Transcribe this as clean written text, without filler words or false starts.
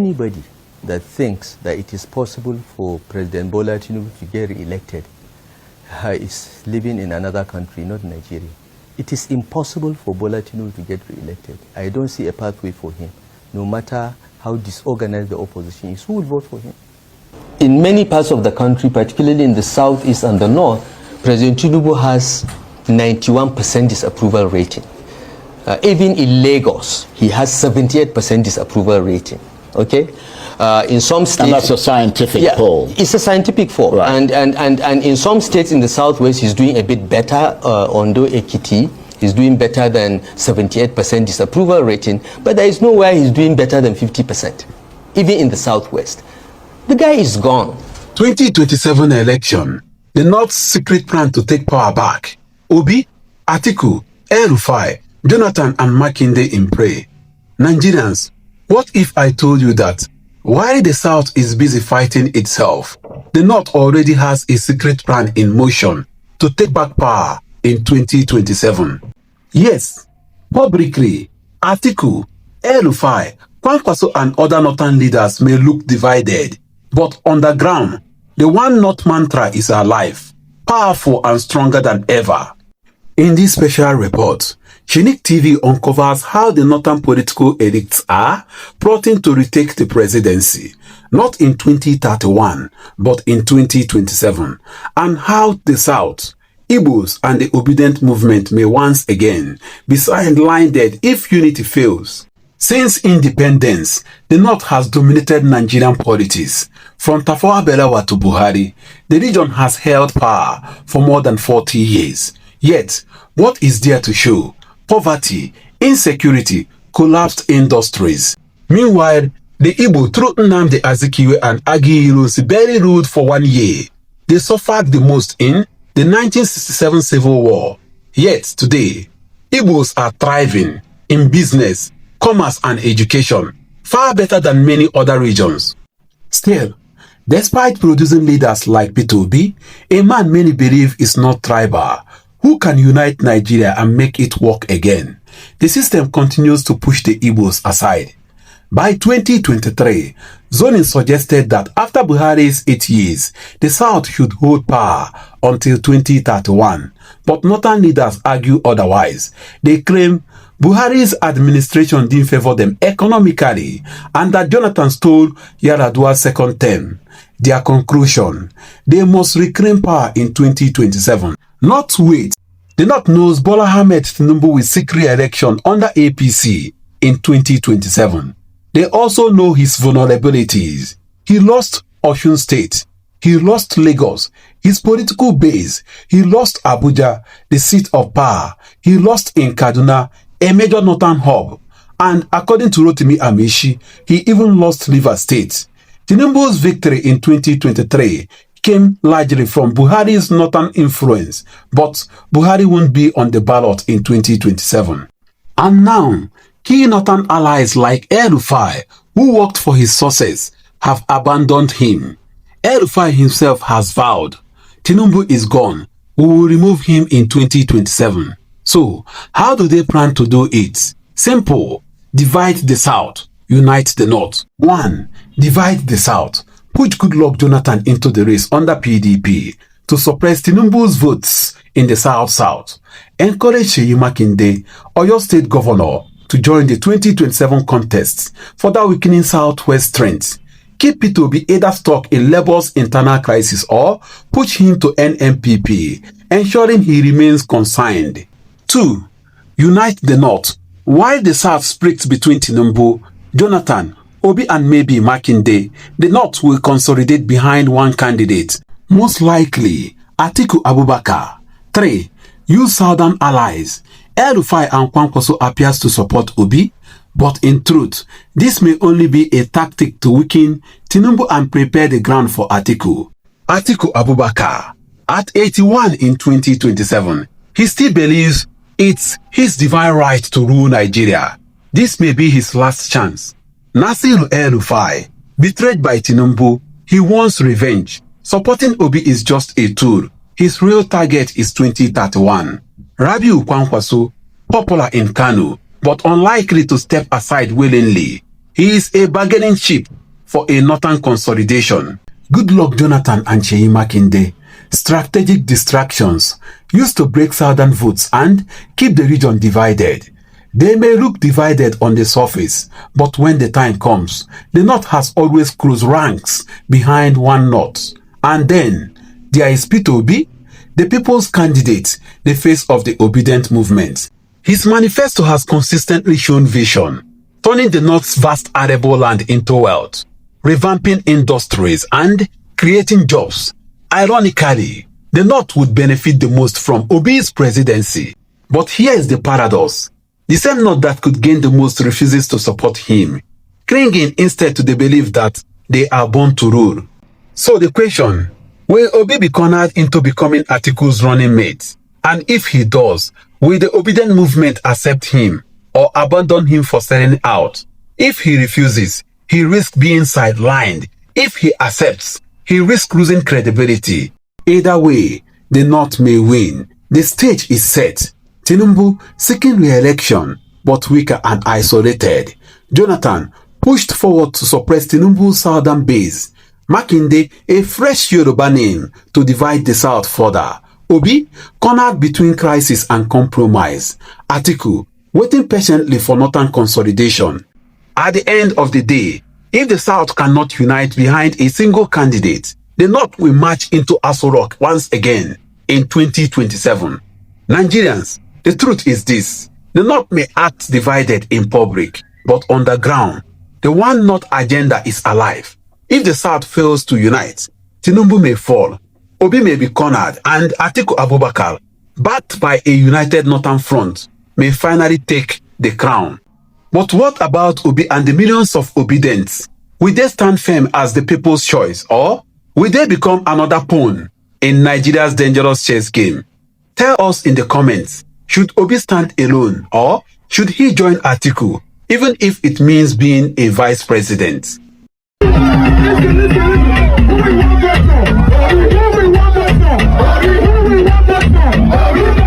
Anybody that thinks that it is possible for President Bola Tinubu to get re-elected is living in another country, not Nigeria. It is impossible for Bola Tinubu to get re-elected. I don't see a pathway for him, no matter how disorganized the opposition is. Who will vote for him? In many parts of the country, particularly in the southeast and the north, President Tinubu has 91% disapproval rating. Even in Lagos, he has 78% disapproval rating. Okay, in some states, and that's a scientific poll. It's a scientific poll, right. and in some states in the southwest, he's doing a bit better. Ondo Ekiti, he's doing better than 78% disapproval rating, but there is nowhere he's doing better than 50%, even in the southwest. The guy is gone. 2027 election, the North's secret plan to take power back. Obi, Atiku, El-Rufai, Jonathan and Makinde in prey. Nigerians, what if I told you that while the South is busy fighting itself, the North already has a secret plan in motion to take back power in 2027? Yes, publicly, Atiku, El-Rufai, Kwankwaso and other Northern leaders may look divided, but on the ground, the one North mantra is alive, powerful and stronger than ever. In this special report, Chinick TV uncovers how the northern political elites are plotting to retake the presidency, not in 2031, but in 2027, and how the South, Igbos and the Obidient Movement may once again be sidelined if unity fails. Since independence, the North has dominated Nigerian politics. From Tafawa Balewa to Buhari, the region has held power for more than 40 years. Yet, what is there to show? Poverty, insecurity, collapsed industries. Meanwhile, the Igbo through Nnamdi Azikiwe and Agiyirusi barely ruled for 1 year. They suffered the most in the 1967 Civil War. Yet today, Igbos are thriving in business, commerce and education, far better than many other regions. Still, despite producing leaders like Peter Obi, a man many believe is not tribal, who can unite Nigeria and make it work again, the system continues to push the Igbos aside. By 2023, zoning suggested that after Buhari's 8 years, the South should hold power until 2031. But northern leaders argue otherwise. They claim Buhari's administration didn't favor them economically and that Jonathan stole Yar'Adua's second term. Their conclusion, they must reclaim power in 2027. Not wait. The North knows Bola Ahmed Tinubu will seek re-election under APC in 2027. They also know his vulnerabilities. He lost Osun State. He lost Lagos, his political base. He lost Abuja, the seat of power. He lost in Kaduna, a major northern hub. And according to Rotimi Amaechi, he even lost Rivers State. Tinubu's victory in 2023 came largely from Buhari's northern influence, but Buhari won't be on the ballot in 2027. And now, key northern allies like El-Rufai, who worked for his success, have abandoned him. El-Rufai himself has vowed, Tinubu is gone, we will remove him in 2027. So, how do they plan to do it? Simple. Divide the South, unite the North. 1. Divide the South. Put Goodluck Jonathan into the race under PDP to suppress Tinubu's votes in the South-South. Encourage Seyi Makinde, Oyo State Governor, to join the 2027 contest, further weakening Southwest strength. Keep Peter Obi either stuck in Labour's internal crisis or push him to NMPP, ensuring he remains consigned. 2. Unite the North. While the South splits between Tinubu, Jonathan, Obi and maybe Makinde, the North will consolidate behind one candidate, most likely Atiku Abubakar. 3. Use Southern allies. El-Rufai and Kwankwaso appears to support Obi, but in truth, this may only be a tactic to weaken Tinubu and prepare the ground for Atiku. Atiku Abubakar, at 81 in 2027, he still believes it's his divine right to rule Nigeria. This may be his last chance. Nasiru El-Rufai, betrayed by Tinubu, he wants revenge. Supporting Obi is just a tool. His real target is 2031. Rabiu Kwankwaso, popular in Kano, but unlikely to step aside willingly. He is a bargaining chip for a northern consolidation. Good luck, Jonathan and Seyi Makinde. Strategic distractions used to break southern votes and keep the region divided. They may look divided on the surface, but when the time comes, the North has always closed ranks behind one North. And then, there is Peter Obi, the people's candidate, the face of the Obidient Movement. His manifesto has consistently shown vision, turning the North's vast arable land into wealth, revamping industries, and creating jobs. Ironically, the North would benefit the most from Obi's presidency. But here is the paradox. The same North that could gain the most refuses to support him, clinging instead to the belief that they are born to rule. So the question, will Obi be cornered into becoming Atiku's running mate? And if he does, will the Obidient Movement accept him or abandon him for selling out? If he refuses, he risks being sidelined. If he accepts, he risks losing credibility. Either way, the North may win. The stage is set. Tinubu seeking re-election, but weaker and isolated. Jonathan pushed forward to suppress Tinubu's southern base. Makinde, a fresh Yoruba name to divide the South further. Obi, cornered between crisis and compromise. Atiku, waiting patiently for northern consolidation. At the end of the day, if the South cannot unite behind a single candidate, the North will march into Aso Rock once again in 2027. Nigerians, the truth is this. The North may act divided in public, but on the ground, the One North agenda is alive. If the South fails to unite, Tinubu may fall, Obi may be cornered, and Atiku Abubakar, backed by a united Northern Front, may finally take the crown. But what about Obi and the millions of Obedients? Will they stand firm as the people's choice, or will they become another pawn in Nigeria's dangerous chess game? Tell us in the comments, should Obi stand alone, or should he join Atiku, even if it means being a vice president? We want